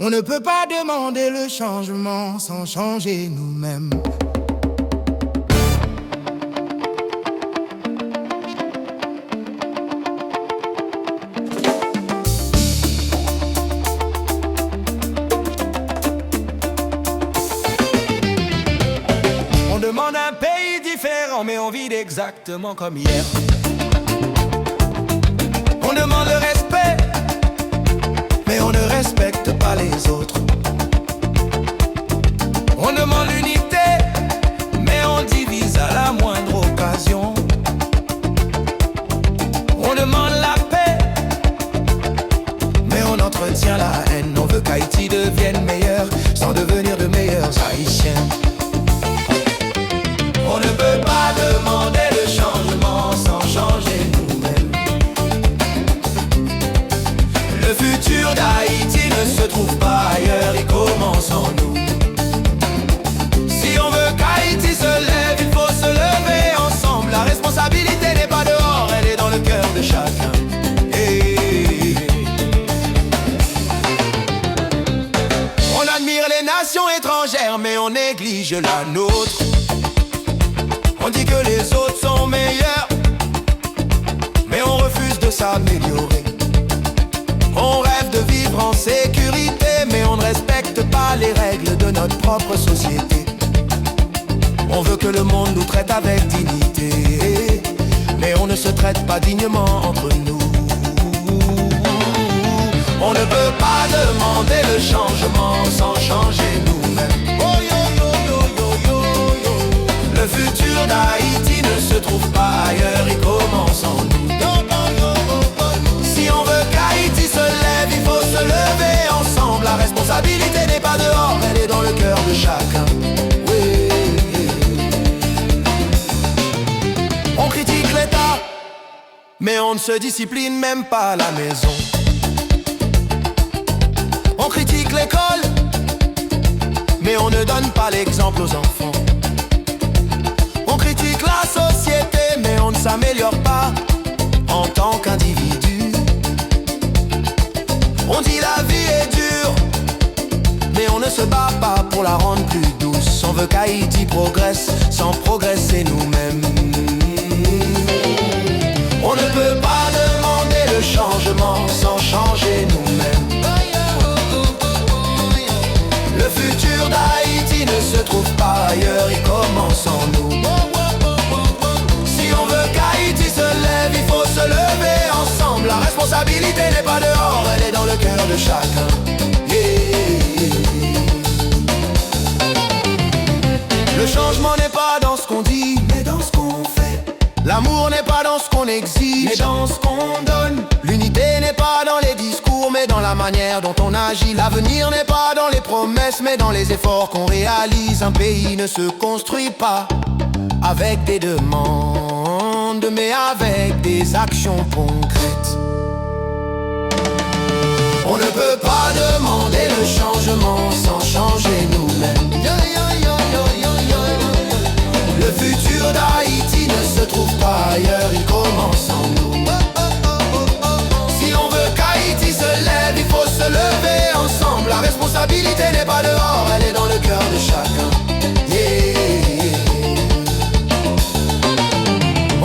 On ne peut pas demander le changement sans changer nous-mêmes. On demande un pays différent, mais on vit exactement comme hier. On demande le respect, mais on ne respecte pas les autres. On demande l'unité, mais on divise à la moindre occasion. On demande la paix, mais on entretient la haine. On veut qu'Haïti devienne meilleur, sans devenir de meilleurs Haïtiens. On ne peut pas demander le changement sans changer nous-mêmes. Le futur d'Haïti ne se trouve pas ailleurs, il commence en nous. Si on veut qu'Haïti se lève, il faut se lever ensemble. La responsabilité n'est pas dehors, elle est dans le cœur de chacun. Hey. On admire les nations étrangères, mais on néglige la nôtre. On dit que les autres sont meilleurs, mais on refuse de s'améliorer. On rêve de vivre en sécurité, mais on ne respecte pas les règles de notre propre société. On veut que le monde nous traite avec dignité, mais on ne se traite pas dignement entre nous. On ne peut pas demander le changement sans changer nous-mêmes. Oh yo yo yo yo yo yo. Le futur d'Haïti ne se trouve pas ailleurs, il commence en nous. Si on veut qu'Haïti se lève, il faut se lever ensemble. La responsabilité n'est pas dehors, elle est dans le cœur de chacun. Oui. On critique l'État, mais on ne se discipline même pas à la maison. On critique l'école, mais on ne donne pas l'exemple aux enfants. On critique la société, mais on ne s'améliore pas en tant qu'individu. On dit la vie est dure, mais on ne se bat pas pour la rendre plus douce. On veut qu'Haïti progresse sans progresser nous-mêmes. On ne peut pas demander le changement sans changer nous-mêmes. Le futur d'Haïti ne se trouve pas ailleurs, il commence en nous. Si on veut qu'Haïti se lève, il faut se lever ensemble. La responsabilité n'est pas dehors, elle est dans le cœur de chacun. Yeah. Le changement n'est pas dans ce qu'on dit, mais dans ce qu'on fait. L'amour n'est pas dans ce qu'on exige, mais dans ce qu'on donne. L'unité n'est pas dans les discours, mais dans la manière dont on agit. L'avenir n'est pas dans les promesses, mais dans les efforts qu'on réalise. Un pays ne se construit pas avec des demandes, mais avec des actions concrètes. On ne peut pas demander le changement sans changer nous-mêmes. Le futur d'Haïti ne se trouve pas ailleurs, il commence en nous. Si on veut qu'Haïti se lève, il faut se lever ensemble. La responsabilité n'est pas dehors, elle est dans le cœur de chacun. Yeah.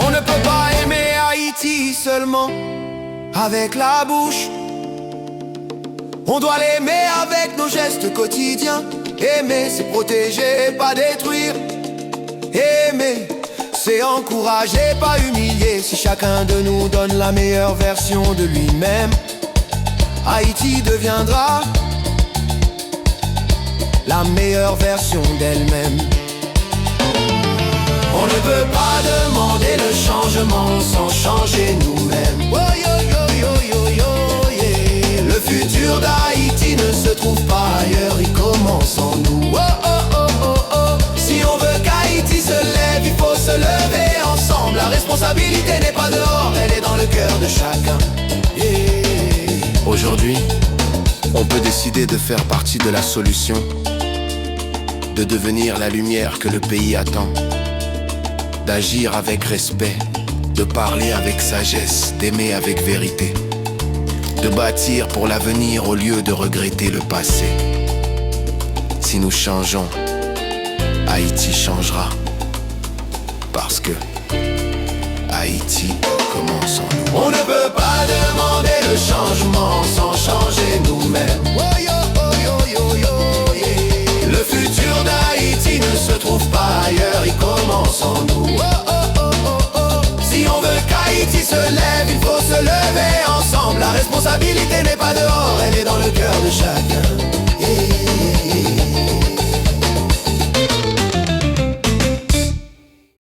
On ne peut pas aimer Haïti seulement avec la bouche. On doit l'aimer avec nos gestes quotidiens. Aimer, c'est protéger, pas détruire. Aimer, c'est encourager, pas humilier. Si chacun de nous donne la meilleure version de lui-même, Haïti deviendra la meilleure version d'elle-même. On ne peut pas demander le changement sans changer nous-mêmes. Oh, yo, yo, yo, yo, yo, yeah. Le futur d'Haïti ne se trouve pas ailleurs, il commence en nous. Oh, oh, oh, oh, oh. Si on veut qu'Haïti se lève, il faut se lever ensemble. La responsabilité n'est pas dehors, elle est dans le cœur de chacun. Yeah. Aujourd'hui, on peut décider de faire partie de la solution, de devenir la lumière que le pays attend, d'agir avec respect, de parler avec sagesse, d'aimer avec vérité, de bâtir pour l'avenir au lieu de regretter le passé. Si nous changeons, Haïti changera. Parce que Haïti commence en nous. On ne peut pas demander le changement sans changer nous-mêmes. Le futur d'Haïti ne se trouve pas ailleurs, il commence en nous. Si on veut qu'Haïti se lève, il faut se lever ensemble. La responsabilité n'est pas dehors, elle est dans le cœur de chacun.